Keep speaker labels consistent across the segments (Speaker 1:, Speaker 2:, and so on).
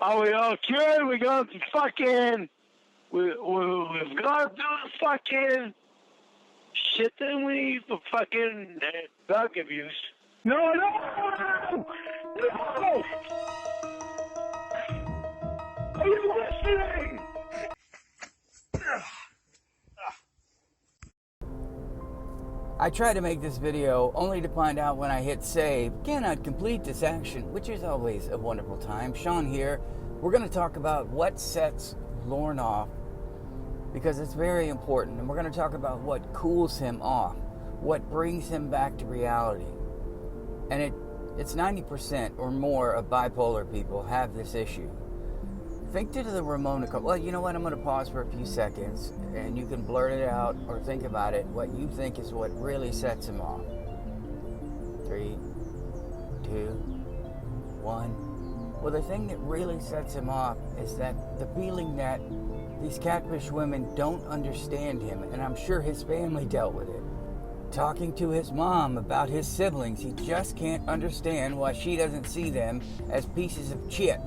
Speaker 1: Are we all cured? We got to fucking... We've got to do the fucking shit that we fucking drug abuse. No! Are you listening?
Speaker 2: I tried to make this video only to find out when I hit save, cannot complete this action, which is always a wonderful time. Sean here. We're going to talk about what sets Lorne off, because it's very important. And we're going to talk about what cools him off, what brings him back to reality. And it's 90% or more of bipolar people have this issue. Think to the Ramona. Well, you know what? I'm going to pause for a few seconds, and you can blurt it out or think about it. What you think is what really sets him off. 3, 2, 1. Well, the thing that really sets him off is that the feeling that these catfish women don't understand him, and I'm sure his family dealt with it. Talking to his mom about his siblings, he just can't understand why she doesn't see them as pieces of shit.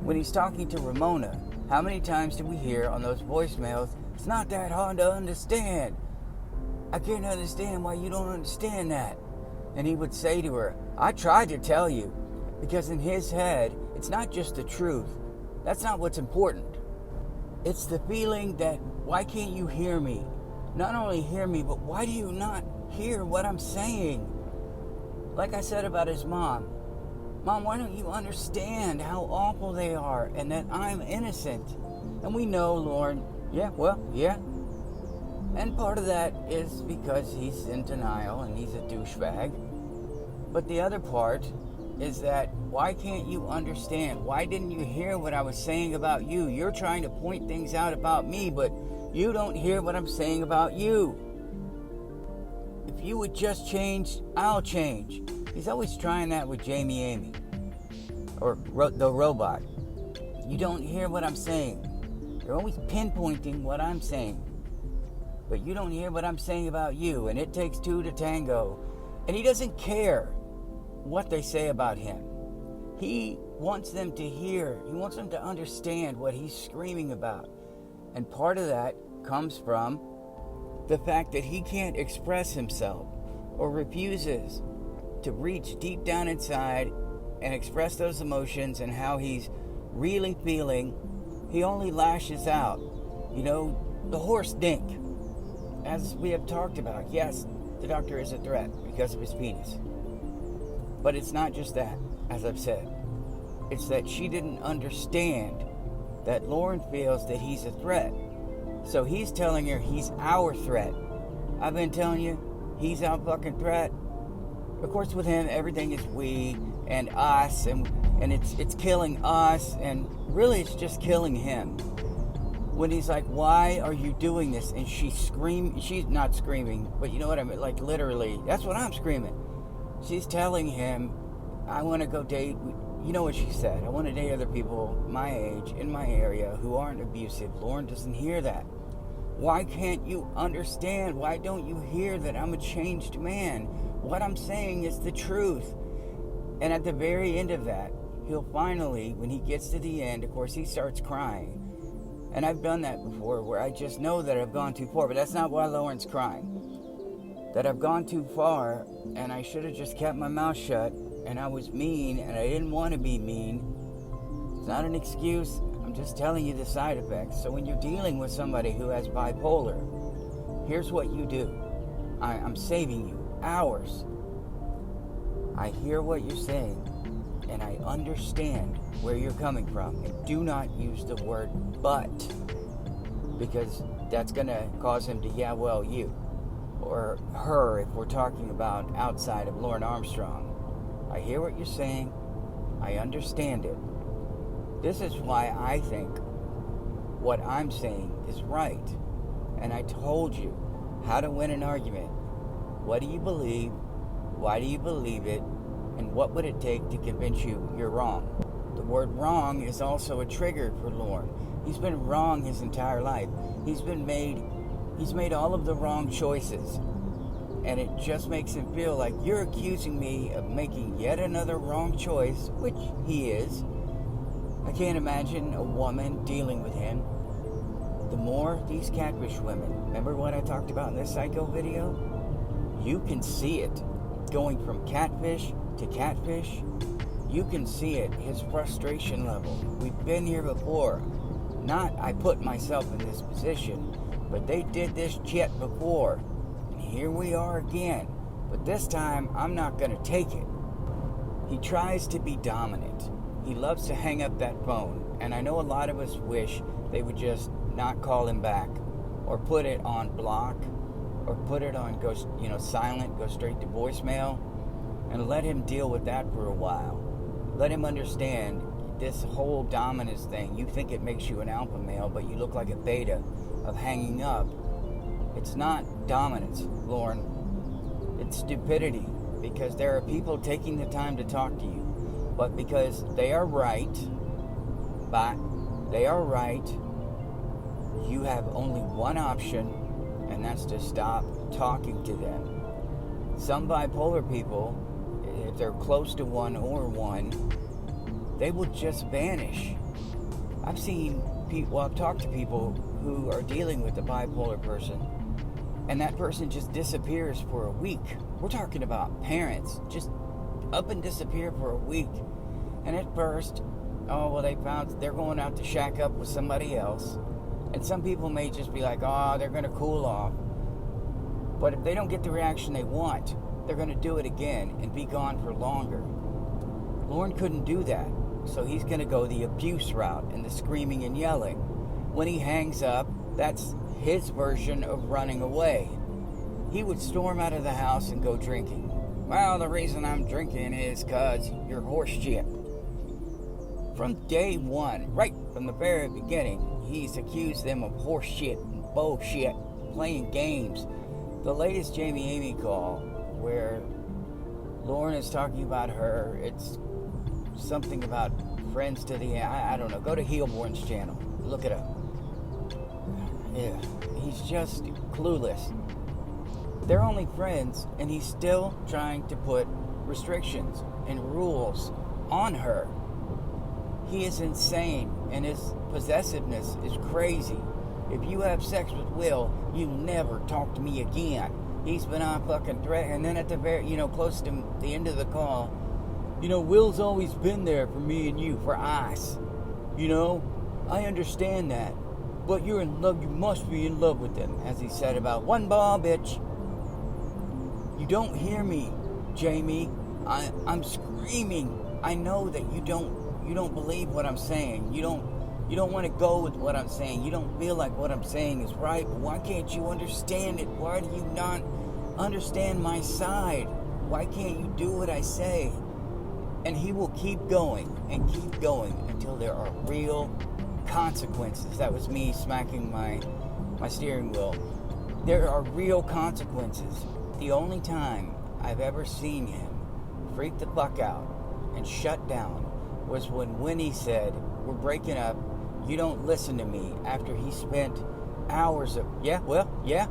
Speaker 2: When he's talking to Ramona, how many times do we hear on those voicemails, it's not that hard to understand. I can't understand why you don't understand that. And he would say to her, I tried to tell you. Because in his head, it's not just the truth. That's not what's important. It's the feeling that, why can't you hear me? Not only hear me, but why do you not hear what I'm saying? Like I said about his mom. Mom, why don't you understand how awful they are and that I'm innocent? And we know, Lorne, yeah. And part of that is because he's in denial and he's a douchebag. But the other part is that, why can't you understand? Why didn't you hear what I was saying about you? You're trying to point things out about me, but you don't hear what I'm saying about you. If you would just change, I'll change. He's always trying that with Jamie Amy, or the robot. You don't hear what I'm saying. You're always pinpointing what I'm saying, but you don't hear what I'm saying about you, and it takes two to tango. And he doesn't care what they say about him. He wants them to hear. He wants them to understand what he's screaming about. And part of that comes from the fact that he can't express himself, or refuses to reach deep down inside and express those emotions and how he's really feeling. He only lashes out. You know, the horse dink. As we have talked about, yes, the doctor is a threat because of his penis. But it's not just that, as I've said. It's that she didn't understand that Lorne feels that he's a threat. So he's telling her he's our threat. I've been telling you, he's our fucking threat. Of course, with him, everything is we and us, and it's killing us, and really it's just killing him. When he's like, why are you doing this? And she's not screaming, but you know what I mean, like literally, that's what I'm screaming. She's telling him, I want to go date, you know what she said, I want to date other people my age, in my area, who aren't abusive. Lorne doesn't hear that. Why can't you understand? Why don't you hear that I'm a changed man? What I'm saying is the truth. And at the very end of that, he'll finally, when he gets to the end, of course, he starts crying. And I've done that before, where I just know that I've gone too far. But that's not why Lorne's crying. That I've gone too far, and I should have just kept my mouth shut, and I was mean, and I didn't want to be mean. It's not an excuse. I'm just telling you the side effects. So when you're dealing with somebody who has bipolar, here's what you do. I'm saving you hours. I hear what you're saying, and I understand where you're coming from. And do not use the word but, because that's going to cause him to, yeah, well, you. Or her, if we're talking about outside of Lorne Armstrong. I hear what you're saying. I understand it. This is why I think what I'm saying is right. And I told you how to win an argument. What do you believe? Why do you believe it? And what would it take to convince you you're wrong? The word wrong is also a trigger for Lorne. He's been wrong his entire life. He's made all of the wrong choices. And it just makes him feel like you're accusing me of making yet another wrong choice, which he is. can't imagine a woman dealing with him. The more these catfish women, remember what I talked about in this psycho video? You can see it going from catfish to catfish. You can see it, his frustration level. We've been here before. Not I put myself in this position, but they did this shit before. And here we are again. But this time, I'm not going to take it. He tries to be dominant. He loves to hang up that phone. And I know a lot of us wish they would just not call him back, or put it on block, or put it on silent, go straight to voicemail, and let him deal with that for a while. Let him understand this whole dominance thing. You think it makes you an alpha male, but you look like a beta of hanging up. It's not dominance, Lorne. It's stupidity, because there are people taking the time to talk to you, but because they are right, you have only one option, and that's to stop talking to them. Some bipolar people, if they're close to one or one, they will just vanish. I've talked to people who are dealing with a bipolar person, and that person just disappears for a week. We're talking about parents, just up and disappear for a week. And at first, they're going out to shack up with somebody else. And some people may just be like, they're going to cool off. But if they don't get the reaction they want, they're going to do it again and be gone for longer. Lorne couldn't do that. So he's going to go the abuse route and the screaming and yelling. When he hangs up, that's his version of running away. He would storm out of the house and go drinking. Well, the reason I'm drinking is 'cause you're horse shit. From day one, right from the very beginning, he's accused them of horse shit and bullshit, playing games. The latest Jamie Amy call, where Lorne is talking about her, it's something about friends to the end. I don't know. Go to Heelborn's channel. Look it up. Yeah, he's just clueless. They're only friends, and he's still trying to put restrictions and rules on her. He is insane, and his possessiveness is crazy. If you have sex with Will, you never talk to me again. He's been on fucking threat, and then at the very, close to the end of the call, Will's always been there for me and you, for us. I understand that. But you're in love, you must be in love with him, as he said about one ball, bitch. You don't hear me, Jamie. I'm screaming. I know that you don't believe what I'm saying. You don't want to go with what I'm saying. You don't feel like what I'm saying is right. But why can't you understand it? Why do you not understand my side? Why can't you do what I say? And he will keep going and keep going until there are real consequences. That was me smacking my steering wheel. There are real consequences. The only time I've ever seen him freak the fuck out and shut down was when Winnie said, "We're breaking up, you don't listen to me," after he spent hours of, yeah.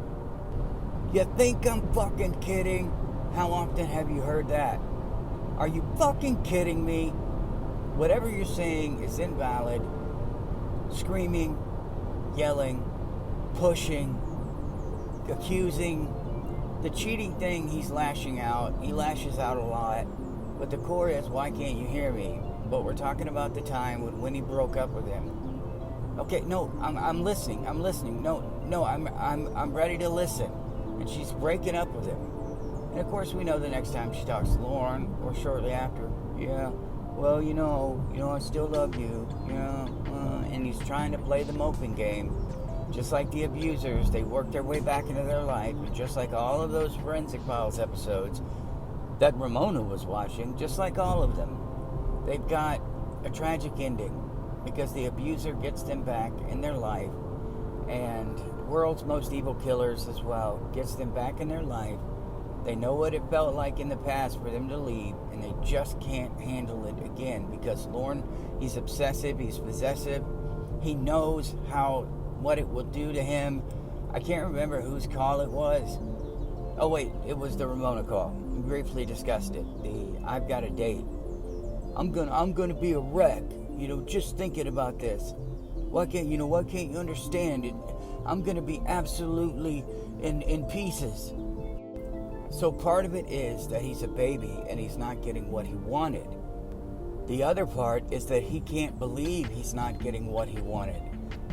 Speaker 2: You think I'm fucking kidding? How often have you heard that? Are you fucking kidding me? Whatever you're saying is invalid. Screaming, yelling, pushing, accusing. The cheating thing, he's lashing out. He lashes out a lot. But the core is, why can't you hear me? But we're talking about the time when Winnie broke up with him. Okay, no, I'm listening. No, I'm ready to listen. And she's breaking up with him. And of course we know the next time she talks to Lorne, or shortly after, yeah, well, I still love you, and he's trying to play the moping game. Just like the abusers, they work their way back into their life, and just like all of those Forensic Files episodes that Ramona was watching, just like all of them, they've got a tragic ending, because the abuser gets them back in their life, and World's Most Evil Killers as well, gets them back in their life. They know what it felt like in the past for them to leave, and they just can't handle it again, because Lorne, he's obsessive, he's possessive, he knows what it will do to him. I can't remember whose call it was. Oh wait, it was the Ramona call. We briefly discussed it. I've got a date. I'm gonna be a wreck. just thinking about this. Why can't you understand it? I'm going to be absolutely in pieces. So part of it is that he's a baby and he's not getting what he wanted. The other part is that he can't believe he's not getting what he wanted.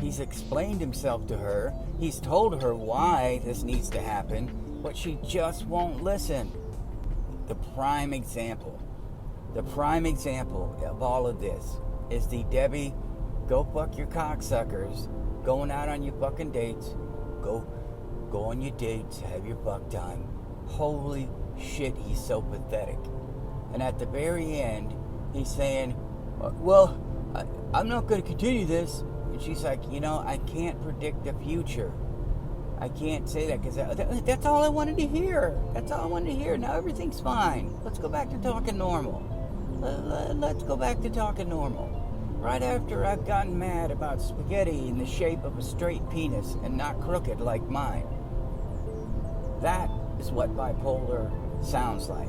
Speaker 2: He's explained himself to her. He's told her why this needs to happen, but she just won't listen. The prime example of all of this is the Debbie, go fuck your cocksuckers, going out on your fucking dates, go on your dates, have your fuck time. Holy shit, he's so pathetic. And at the very end, he's saying, well, I'm not going to continue this. And she's like, I can't predict the future. I can't say that because that's all I wanted to hear. That's all I wanted to hear. Now everything's fine. Let's go back to talking normal. Let's go back to talking normal. Right after I've gotten mad about spaghetti in the shape of a straight penis and not crooked like mine. That is what bipolar sounds like.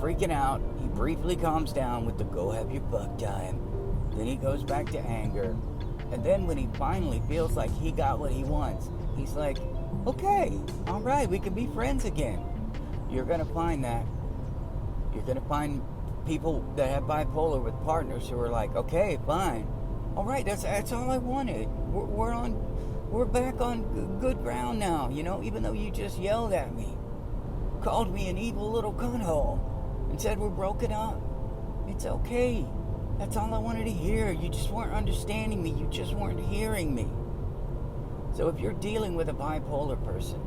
Speaker 2: Freaking out, he briefly calms down with the go have your fuck time. Then he goes back to anger. And then when he finally feels like he got what he wants, he's like, okay, all right, we can be friends again. You're going to find that. You're going to find people that have bipolar with partners who are like, okay, fine. All right, that's all I wanted. We're back on good ground now, even though you just yelled at me. Called me an evil little cunthole and said we're broken up. It's okay. That's all I wanted to hear. You just weren't understanding me. You just weren't hearing me. So if you're dealing with a bipolar person,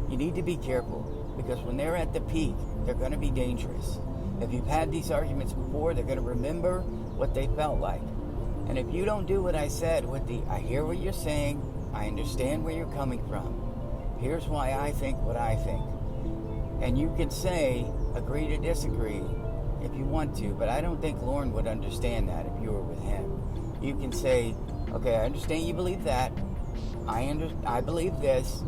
Speaker 2: you need to be careful because when they're at the peak, they're going to be dangerous. If you've had these arguments before, they're going to remember what they felt like. And if you don't do what I said with I hear what you're saying, I understand where you're coming from. Here's why I think what I think. And you can say, agree to disagree if you want to, but I don't think Lorne would understand that if you were with him. You can say, okay, I understand you believe that. I believe this.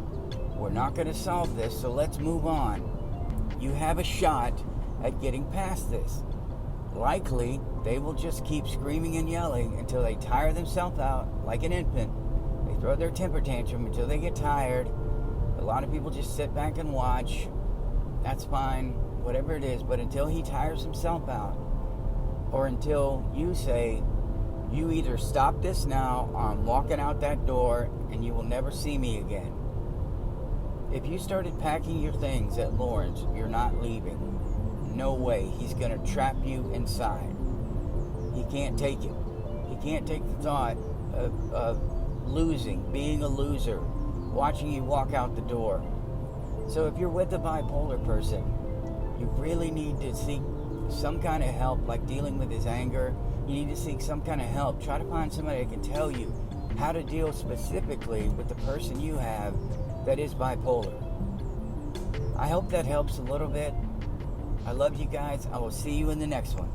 Speaker 2: We're not going to solve this, so let's move on. You have a shot at getting past this. Likely, they will just keep screaming and yelling until they tire themselves out like an infant. They throw their temper tantrum until they get tired. A lot of people just sit back and watch. That's fine, whatever it is, but until he tires himself out, or until you say, you either stop this now or I'm walking out that door and you will never see me again. If you started packing your things at Lorne's, you're not leaving. No way. He's going to trap you inside. He can't take it. He can't take the thought of losing, being a loser, watching you walk out the door. So if you're with a bipolar person, you really need to seek some kind of help, like dealing with his anger. You need to seek some kind of help. Try to find somebody that can tell you how to deal specifically with the person you have that is bipolar. I hope that helps a little bit. I love you guys. I will see you in the next one.